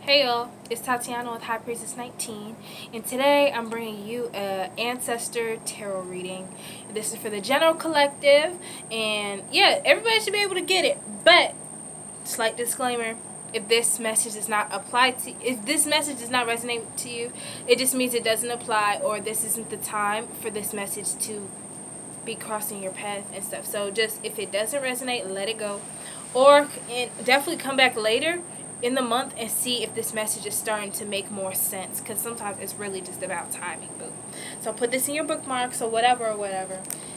Hey y'all, it's Tatiana with High Priestess 19, and today I'm bringing you a Ancestor Tarot reading. This is for the general collective, and yeah, everybody should be able to get it. But slight disclaimer: if this message does not apply to, if this message does not resonate to you, it just means it doesn't apply, or this isn't the time for this message to be crossing your path and stuff. So just if it doesn't resonate, let it go, or and definitely come back later in the month and see if this message is starting to make more sense, because sometimes it's really just about timing. Boo. So put this in your bookmarks or whatever,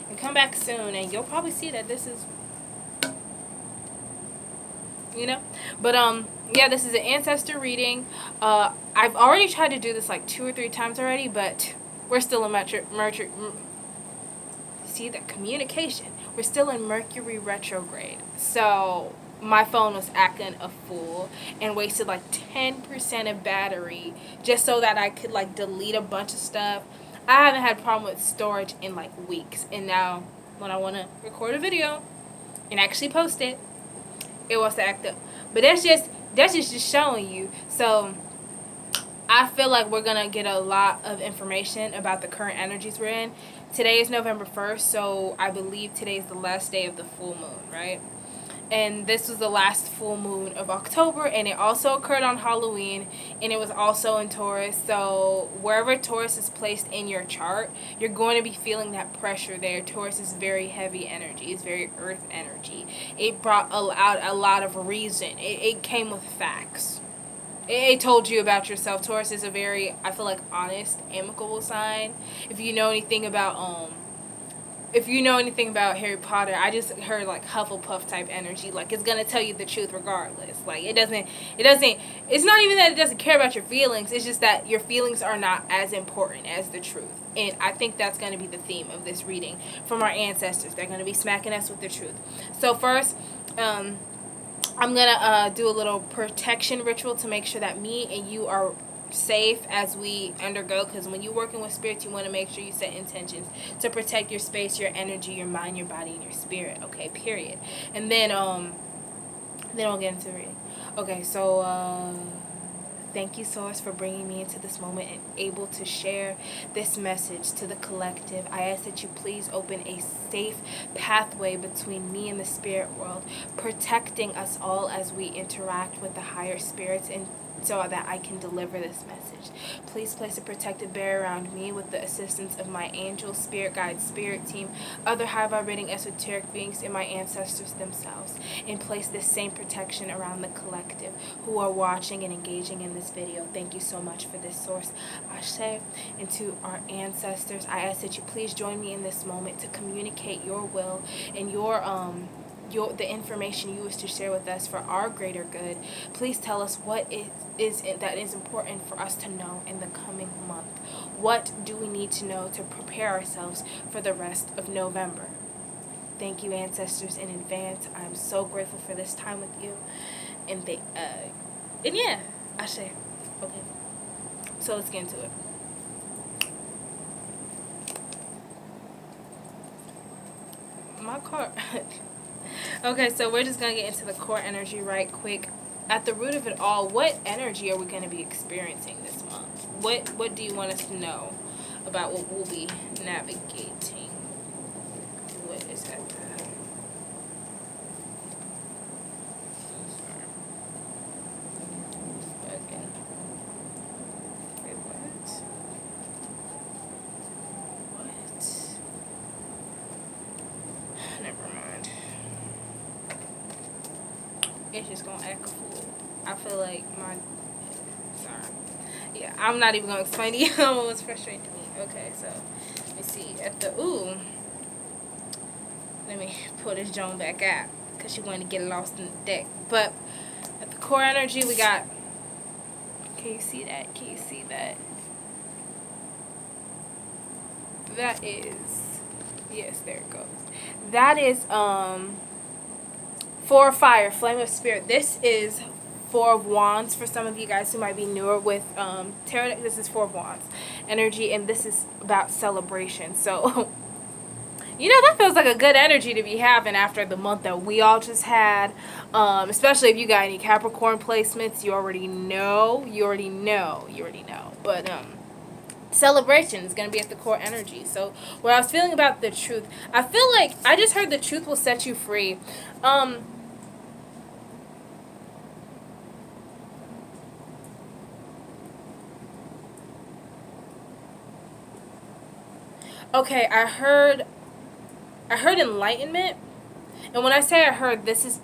and come back soon, and you'll probably see that this is, but yeah, this is an ancestor reading. I've already tried to do this like 2 or 3 times already, but we're still in see that communication. We're still in Mercury retrograde. So my phone was acting a fool and wasted like 10% of battery just so that I could like delete a bunch of stuff. I haven't had a problem with storage in like weeks, and now when I want to record a video and actually post it, it wants to act up. But that's just showing you. So I feel like we're going to get a lot of information about the current energies we're in. Today is November 1st, so I believe today is the last day of the full moon, right? And this was the last full moon of October, and it also occurred on Halloween, and it was also in Taurus. So wherever Taurus is placed in your chart, you're going to be feeling that pressure there. Taurus is very heavy energy. It's very earth energy. It brought out a lot of reason. It came with facts. It told you about yourself. Taurus is a very, I feel like, honest, amicable sign. If you know anything about Harry Potter, I just heard like Hufflepuff type energy. Like, it's gonna tell you the truth regardless. Like, it's not even that it doesn't care about your feelings. It's just that your feelings are not as important as the truth. And I think that's gonna be the theme of this reading from our ancestors. They're gonna be smacking us with the truth. So first, I'm going to do a little protection ritual to make sure that me and you are safe as we undergo, because when you're working with spirits, you want to make sure you set intentions to protect your space, your energy, your mind, your body, and your spirit. Okay, period. And then we'll get into reading. Okay, so thank you, Source, for bringing me into this moment and able to share this message to the collective. I ask that you please open a safe pathway between me and the spirit world, protecting us all as we interact with the higher spirits, and so that I can deliver this message. Please place a protective barrier around me with the assistance of my angel, spirit guide, spirit team, other high vibrating esoteric beings, and my ancestors themselves, and place this same protection around the collective who are watching and engaging in this video. Thank you so much for this, Source. Ashe. And to our ancestors, I ask that you please join me in this moment to communicate your will and the information you wish to share with us for our greater good. Please tell us what that is important for us to know in the coming month. What do we need to know to prepare ourselves for the rest of November? Thank you, ancestors, in advance. I'm so grateful for this time with you. And yeah, Ashe. Okay. So let's get into it. My card. Okay, so we're just going to get into the core energy right quick. At the root of it all, what energy are we going to be experiencing this month? What do you want us to know about what we'll be navigating? What is that? Okay. Wait, what? Never mind. It's just gonna act a fool. I feel like sorry. Yeah, I'm not even gonna explain to you what was frustrating to me. Okay, so let me see. Let me pull this Joan back out, because she wanted to get lost in the deck. But at the core energy, we got. Can you see that? Can you see that? That is. Yes, there it goes. That is Four of Fire, Flame of Spirit. This is Four of Wands for some of you guys who might be newer with tarot. This is Four of Wands energy, and this is about celebration. So You know, that feels like a good energy to be having after the month that we all just had. Especially if you got any Capricorn placements, you already know. But celebration is going to be at the core energy. So what I was feeling about the truth, I feel like I just heard the truth will set you free. Okay, I heard enlightenment. And when I say I heard, this is,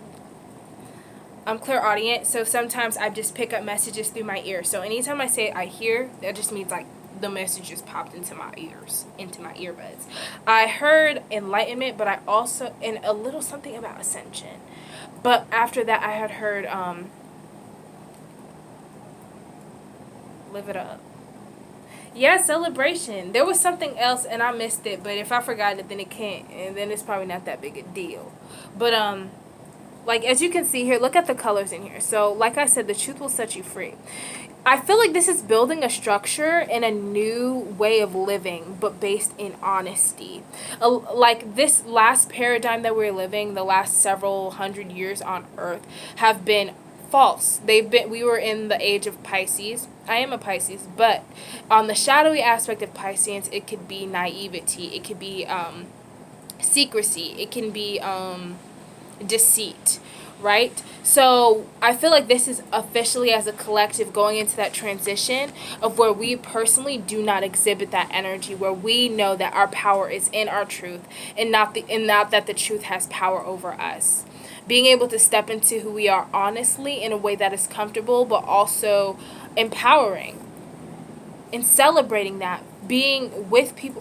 I'm clairaudient, so sometimes I just pick up messages through my ear. So anytime I say I hear, that just means like the message just popped into my ears, into my earbuds. I heard enlightenment, but I also, and a little something about ascension. But after that, I had heard live it up. Yeah, celebration. There was something else and I missed it, but if I forgot it, then it can't, and then it's probably not that big a deal. But like as you can see here, look at the colors in here. So like I said, the truth will set you free. I feel like this is building a structure and a new way of living, but based in honesty. Like this last paradigm that we're living, the last several hundred years on Earth, have been false. We were in the age of Pisces. I am a Pisces, but on the shadowy aspect of Pisces, it could be naivety, it could be secrecy, it can be deceit, right? So I feel like this is officially as a collective going into that transition of where we personally do not exhibit that energy, where we know that our power is in our truth and not that the truth has power over us. Being able to step into who we are honestly in a way that is comfortable but also empowering, and celebrating that, being with people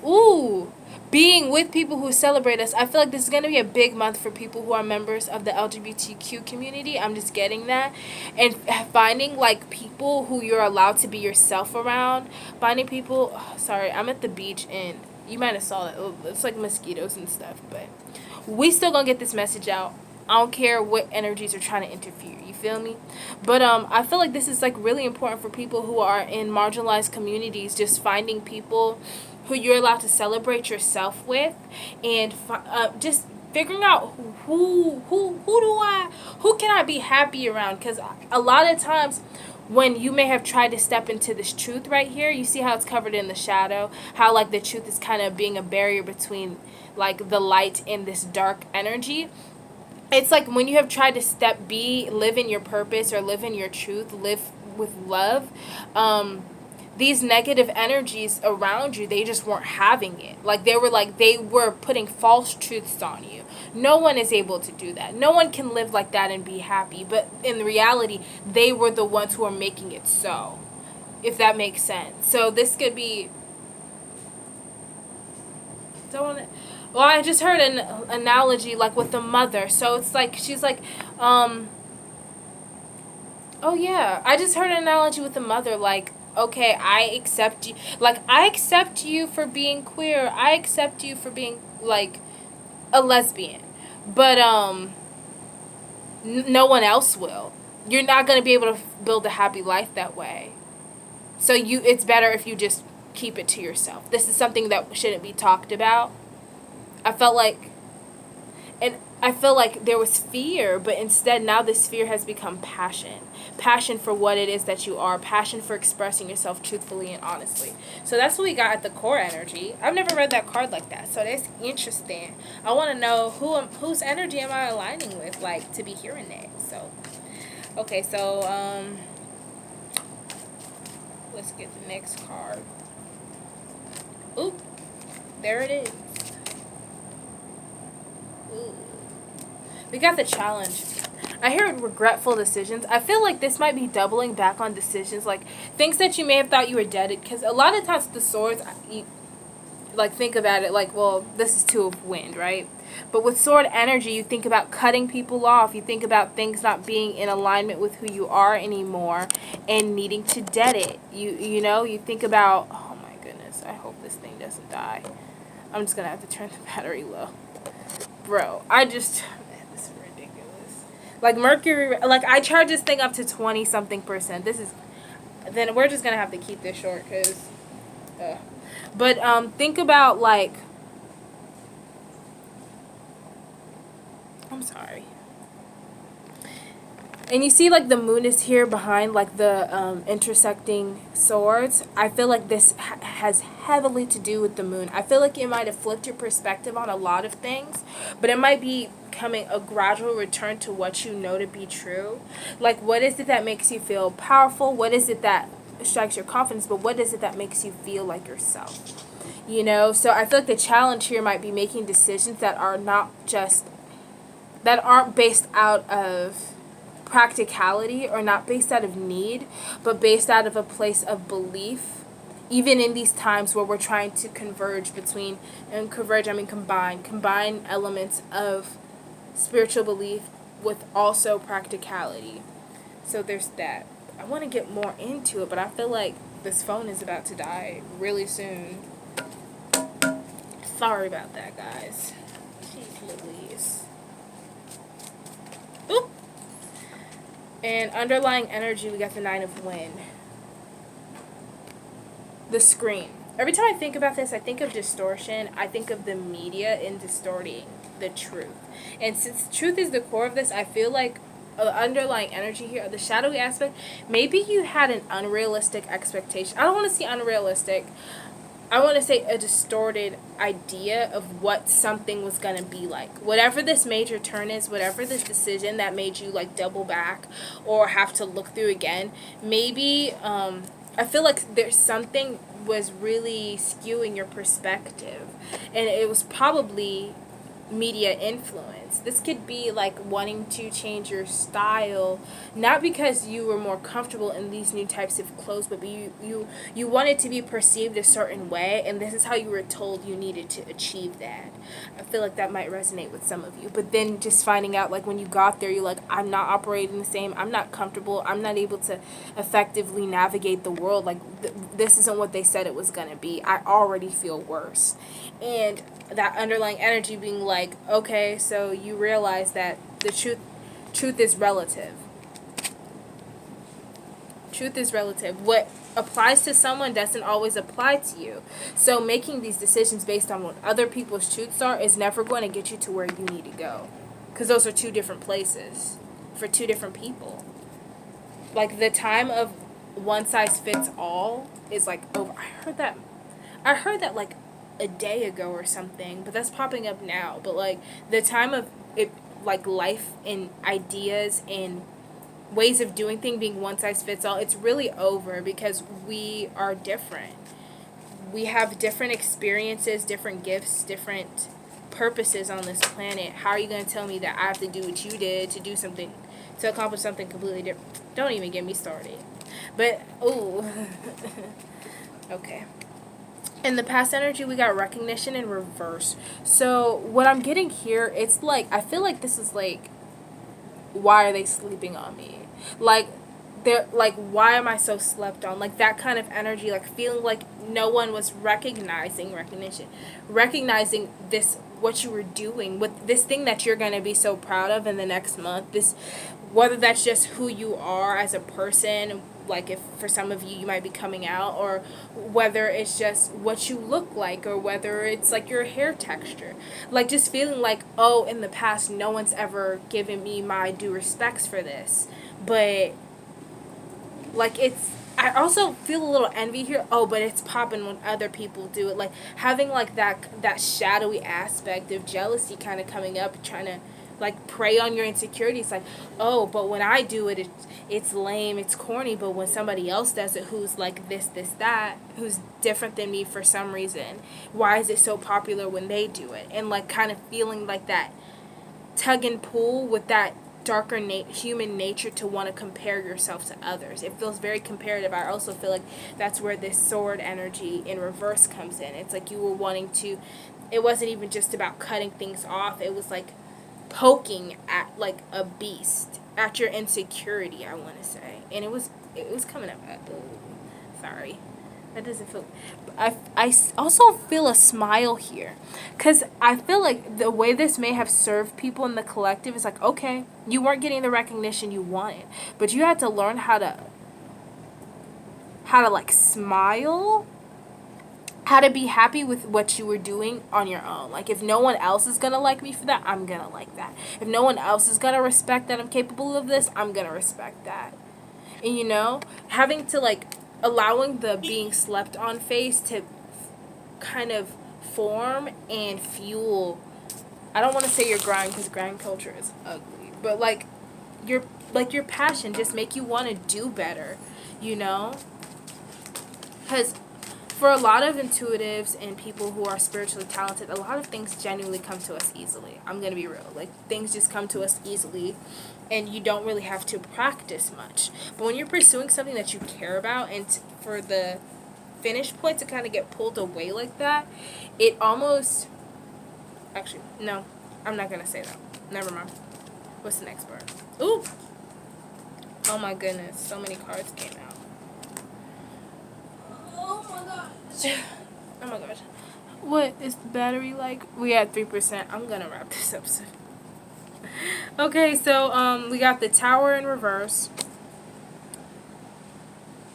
who celebrate us. I feel like this is going to be a big month for people who are members of the LGBTQ community. I'm just getting that. And finding like people who you're allowed to be yourself around. Finding people, sorry, I'm at the beach and you might have saw that. It's like mosquitoes and stuff, but we still going to get this message out. I don't care what energies are trying to interfere. You feel me? But I feel like this is like really important for people who are in marginalized communities. Just finding people who you're allowed to celebrate yourself with, and just figuring out who can I be happy around? Because a lot of times when you may have tried to step into this truth right here, you see how it's covered in the shadow, how like the truth is kind of being a barrier between like the light and this dark energy. It's like when you have tried to live in your purpose or live in your truth, live with love, these negative energies around you, they just weren't having it. Like they were putting false truths on you. No one is able to do that. No one can live like that and be happy. But in reality, they were the ones who are making it so, if that makes sense. So this could be, don't want to. Well, I just heard an analogy like with the mother. So it's like she's like, oh yeah, I just heard an analogy with the mother. Like, okay, I accept you. Like, I accept you for being queer. I accept you for being like a lesbian, but no one else will. You're not gonna be able to build a happy life that way. So it's better if you just keep it to yourself. This is something that shouldn't be talked about. I felt like, and I feel like there was fear, but instead now this fear has become passion. Passion for what it is that you are. Passion for expressing yourself truthfully and honestly. So that's what we got at the core energy. I've never read that card like that, so that's interesting. I want to know whose energy am I aligning with, like, to be hearing that. So, okay, so let's get the next card. Oop, there it is. Ooh. We got the challenge. I hear regretful decisions. I feel like this might be doubling back on decisions, like things that you may have thought you were dead. Because a lot of times the swords, you, like, think about it like, well, this is two of wind, right? But with sword energy, you think about cutting people off. You think about things not being in alignment with who you are anymore and needing to dead it. You know, you think about, oh my goodness, I hope this thing doesn't die. I'm just going to have to turn the battery low. Bro, man, this is ridiculous. Like Mercury, like I charge this thing up to 20-something%. Then we're just going to have to keep this short because, but think about like, I'm sorry. And you see, like, the moon is here behind, like, the intersecting swords. I feel like this has heavily to do with the moon. I feel like it might have flipped your perspective on a lot of things, but it might be coming a gradual return to what you know to be true. Like, what is it that makes you feel powerful? What is it that strikes your confidence? But what is it that makes you feel like yourself? You know? So I feel like the challenge here might be making decisions that are not just, that aren't based out of practicality or not based out of need, but based out of a place of belief, even in these times where we're trying to converge between, and converge I mean combine elements of spiritual belief with also practicality. So there's that. I want to get more into it, but I feel like this phone is about to die really soon. Sorry about that, guys. Jeez Louise. Oop. And underlying energy, we got the 9 of Wind. The screen. Every time I think about this, I think of distortion. I think of the media in distorting the truth. And since truth is the core of this, I feel like underlying energy here, the shadowy aspect, maybe you had an unrealistic expectation. I don't want to see unrealistic. I want to say a distorted idea of what something was going to be like. Whatever this major turn is, whatever this decision that made you like double back or have to look through again, maybe I feel like there's something was really skewing your perspective, and it was probably media influence. This could be like wanting to change your style, not because you were more comfortable in these new types of clothes, but you wanted to be perceived a certain way, and this is how you were told you needed to achieve that. I feel like that might resonate with some of you. But then just finding out, like, when you got there, you're like, I'm not operating the same. I'm not comfortable. I'm not able to effectively navigate the world. Like, this isn't what they said it was going to be. I already feel worse. And that underlying energy being like, okay, so you realize that the truth is relative. Truth is relative. What applies to someone doesn't always apply to you. So making these decisions based on what other people's truths are is never going to get you to where you need to go. Because those are two different places for two different people. Like, the time of one size fits all is like over. I heard that like a day ago or something, but that's popping up now. But like, the time of it, like, life and ideas and ways of doing things being one size fits all, it's really over, because we are different. We have different experiences, different gifts, different purposes on this planet. How are you going to tell me that I have to do what you did to do something, to accomplish something completely different? Don't even get me started. But ooh. Okay. In the past energy, we got recognition in reverse. So what I'm getting here, it's like, I feel like this is like, why are they sleeping on me? Like, they're like, why am I so slept on? Like, that kind of energy, like feeling like no one was recognizing this, what you were doing with this thing that you're going to be so proud of in the next month. This, whether that's just who you are as a person, like if for some of you you might be coming out, or whether it's just what you look like, or whether it's like your hair texture, like just feeling like, oh, in the past no one's ever given me my due respects for this. But like, it's, I also feel a little envy here. Oh, but it's popping when other people do it. Like, having like that shadowy aspect of jealousy kind of coming up, trying to like prey on your insecurities. Like, oh, but when I do it, it's lame, it's corny. But when somebody else does it, who's like this, that, who's different than me for some reason, why is it so popular when they do it? And like, kind of feeling like that tug and pull with that darker human nature to want to compare yourself to others. It feels very comparative. I also feel like that's where this sword energy in reverse comes in. It's like you were wanting to, it wasn't even just about cutting things off. It was like poking at like a beast, at your insecurity, I want to say. And it was coming up. Sorry. That doesn't feel... I also feel a smile here. Because I feel like the way this may have served people in the collective is like, okay, you weren't getting the recognition you wanted, but you had to learn how to like smile how to be happy with what you were doing on your own. Like, if no one else is gonna like me for that, I'm gonna like that. If no one else is gonna respect that I'm capable of this, I'm gonna respect that. And having to like allowing the being slept on phase to kind of form and fuel. I don't want to say your grind, because grind culture is ugly, but your your passion just make you want to do better, you know? Because for a lot of intuitives and people who are spiritually talented, a lot of things genuinely come to us easily. I'm going to be real. Like, things just come to us easily, and you don't really have to practice much. But when you're pursuing something that you care about, and for the finish point to kind of get pulled away like that, it almost... Actually, no. I'm not going to say that. Never mind. What's the next part? Ooh! Oh my goodness. So many cards came out. Oh my gosh. What is the battery like? We had 3%. I'm gonna wrap this up soon. Okay, so we got the Tower in reverse.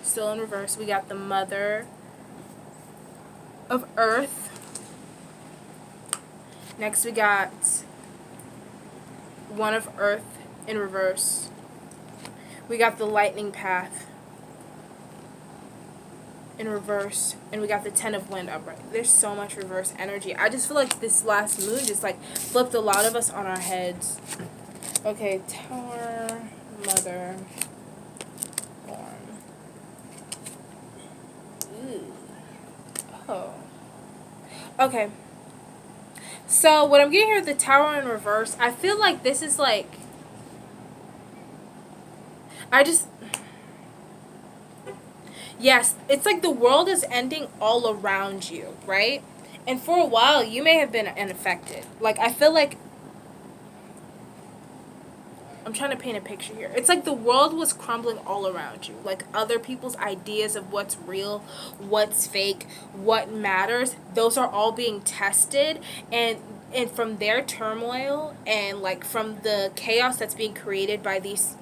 Still in reverse. We got the Mother of Earth. Next we got One of Earth in reverse. We got the Lightning Path in reverse, and we got the Ten of Wind upright. There's so much reverse energy. I just feel like this last moon just like flipped a lot of us on our heads. Okay, Tower, Mother, Form. Ooh. Oh. Okay. So what I'm getting here, the Tower in reverse, I feel like this is like, yes, it's like the world is ending all around you, right? And for a while, you may have been unaffected. Like, I feel like, I'm trying to paint a picture here. It's like the world was crumbling all around you. Like, other people's ideas of what's real, what's fake, what matters, those are all being tested. And from their turmoil and, like, from the chaos that's being created by these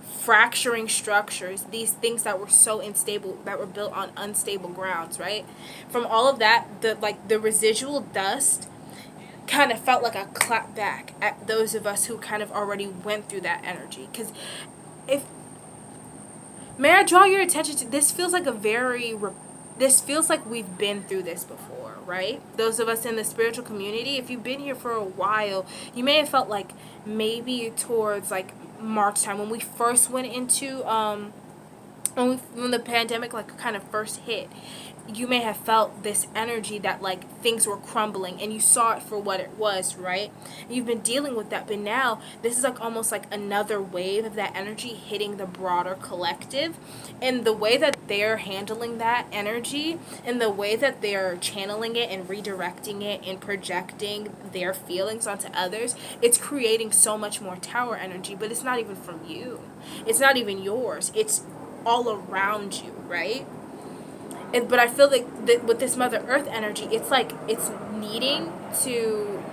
fracturing structures, these things that were so unstable, that were built on unstable grounds, right? From all of that, the residual dust kind of felt like a clap back at those of us who kind of already went through that energy. Because may I draw your attention to this? Feels like this feels like we've been through this before, right? Those of us in the spiritual community, if you've been here for a while, you may have felt like maybe towards like March time, when we first went into when the pandemic like kind of first hit, you may have felt this energy that like things were crumbling, and you saw it for what it was, right? You've been dealing with that, but now this is like almost like another wave of that energy hitting the broader collective. And the way that they're handling that energy, and the way that they're channeling it and redirecting it and projecting their feelings onto others, it's creating so much more tower energy. But it's not even from you, it's not even yours, it's all around you, right? But I feel like that with this Mother Earth energy, it's like it's needing to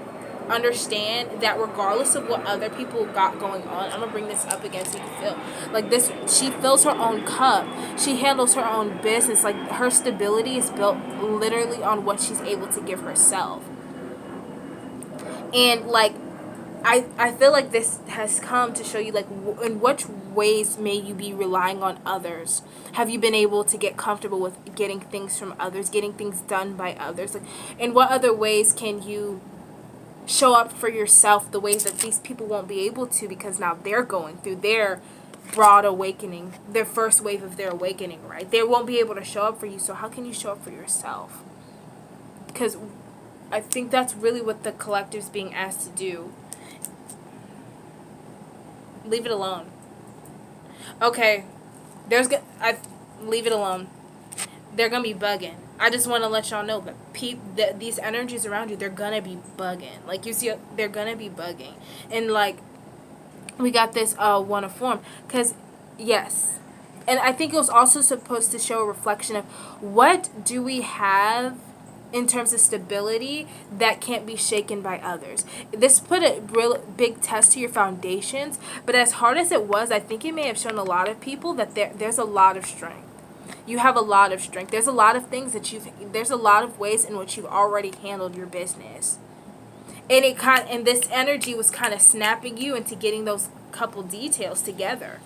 understand that regardless of what other people got going on, I'm gonna bring this up again so you can feel like this. She fills her own cup. She handles her own business. Like, her stability is built literally on what she's able to give herself. And like, I feel like this has come to show you, like, in which ways may you be relying on others. Have you been able to get comfortable with getting things from others, getting things done by others? Like, in what other ways can you show up for yourself the ways that these people won't be able to, because now they're going through their broad awakening, their first wave of their awakening, right? They won't be able to show up for you, so how can you show up for yourself? Because I think that's really what the collective's being asked to do. Leave it alone. Okay, leave it alone. They're gonna be bugging. I just want to let y'all know that these energies around you, they're gonna be bugging. Like, you see, they're gonna be bugging. And like, we got this One of Form, because yes, and I think it was also supposed to show a reflection of what do we have in terms of stability that can't be shaken by others. This put a real big test to your foundations, but as hard as it was, I think it may have shown a lot of people that there's a lot of strength. You have a lot of strength. There's a lot of things that there's a lot of ways in which you've already handled your business. And this energy was kind of snapping you into getting those couple details together.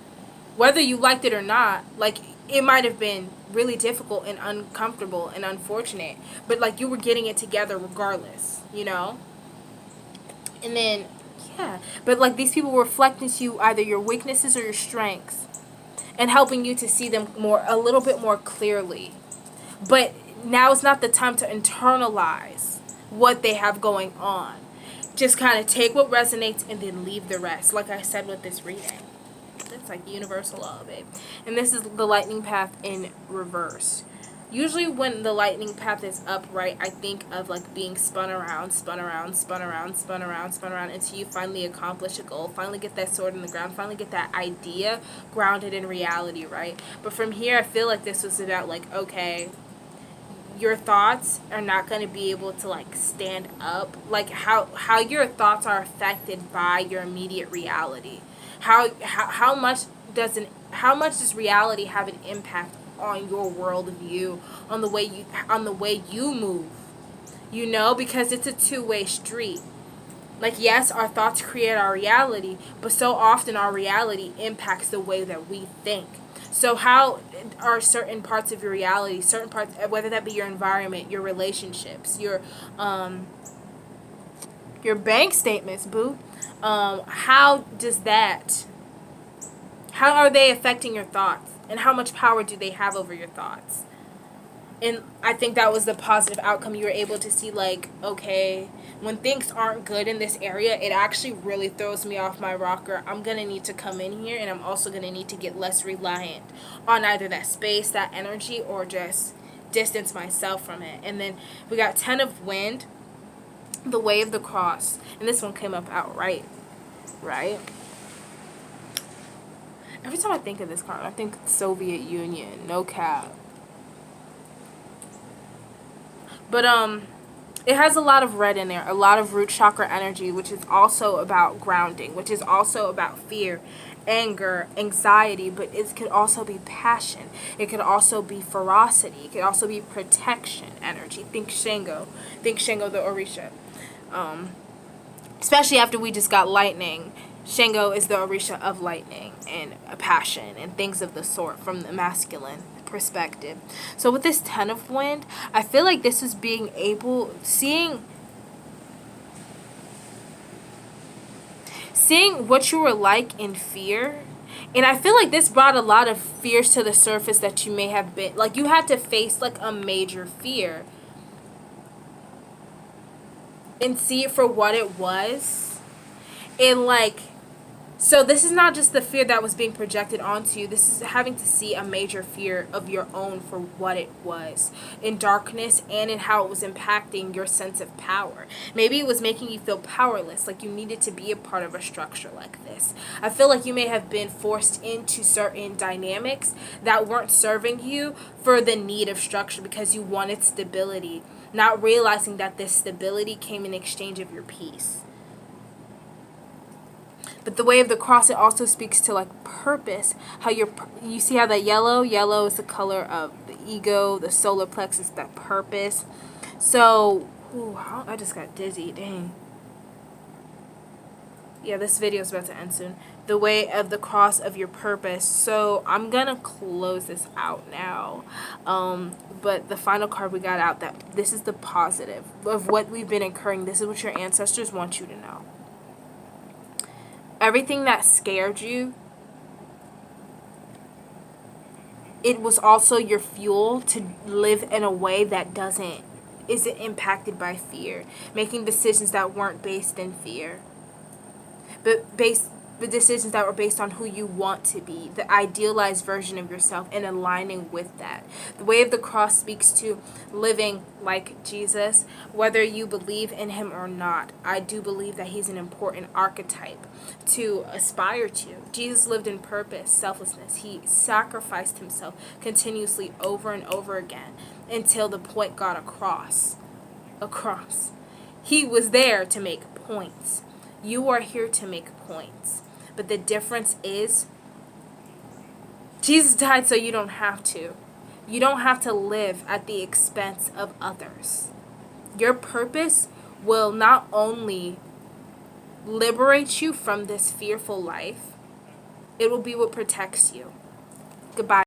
Whether you liked it or not, like, it might have been really difficult and uncomfortable and unfortunate, but like, you were getting it together regardless, you know? And then, yeah, but like, these people were reflecting to you either your weaknesses or your strengths and helping you to see them a little bit more clearly. But now is not the time to internalize what they have going on. Just kind of take what resonates and then leave the rest, like I said with this reading. It's like universal law, babe. And this is the lightning path in reverse. Usually when the lightning path is upright, I think of like being spun around until you finally accomplish a goal, finally get that sword in the ground, finally get that idea grounded in reality, right? But from here, I feel like this was about like, okay, your thoughts are not going to be able to like stand up, like how your thoughts are affected by your immediate reality. How much does reality have an impact on your worldview, on the way you move, you know, because it's a two-way street. Like, yes, our thoughts create our reality, but so often our reality impacts the way that we think. So how are certain parts of your reality, certain parts, whether that be your environment, your relationships, your bank statements, boo, how are they affecting your thoughts? And how much power do they have over your thoughts? And I think that was the positive outcome. You were able to see, like, okay, when things aren't good in this area, it actually really throws me off my rocker. I'm going to need to come in here, and I'm also going to need to get less reliant on either that space, that energy, or just distance myself from it. And then we got 10 of Wind, the Way of the Cross. And this one came up outright, right? Every time I think of this card, I think Soviet Union, no cap. But it has a lot of red in there, a lot of root chakra energy, which is also about grounding, which is also about fear, anger, anxiety, but it could also be passion. It could also be ferocity. It could also be protection energy. Think Shango. Think Shango the Orisha. Especially after we just got lightning. Shango is the Orisha of lightning and passion and things of the sort from the masculine perspective. So with this 10 of Wind, I feel like this is being able, seeing what you were like in fear. And I feel like this brought a lot of fears to the surface that you may have been, like, you had to face like a major fear and see it for what it was. And like, so this is not just the fear that was being projected onto you. This is having to see a major fear of your own for what it was in darkness and in how it was impacting your sense of power. Maybe it was making you feel powerless, like you needed to be a part of a structure like this. I feel like you may have been forced into certain dynamics that weren't serving you for the need of structure because you wanted stability, not realizing that this stability came in exchange of your peace. But the Way of the Cross, it also speaks to like purpose. How you see how that yellow is the color of the ego, the solar plexus, that purpose. So, I just got dizzy. Dang. Yeah, this video is about to end soon. The Way of the Cross of your purpose. So I'm gonna close this out now. But the final card we got out, that this is the positive of what we've been incurring. This is what your ancestors want you to know. Everything that scared you, it was also your fuel to live in a way that isn't impacted by fear, making decisions that weren't based in fear, but the decisions that were based on who you want to be, the idealized version of yourself, and aligning with that. The Way of the Cross speaks to living like Jesus, whether you believe in him or not. I do believe that he's an important archetype to aspire to. Jesus lived in purpose, selflessness. He sacrificed himself continuously over and over again until the point got across. He was there to make points. You are here to make points. But the difference is, Jesus died so you don't have to. You don't have to live at the expense of others. Your purpose will not only liberate you from this fearful life, it will be what protects you. Goodbye.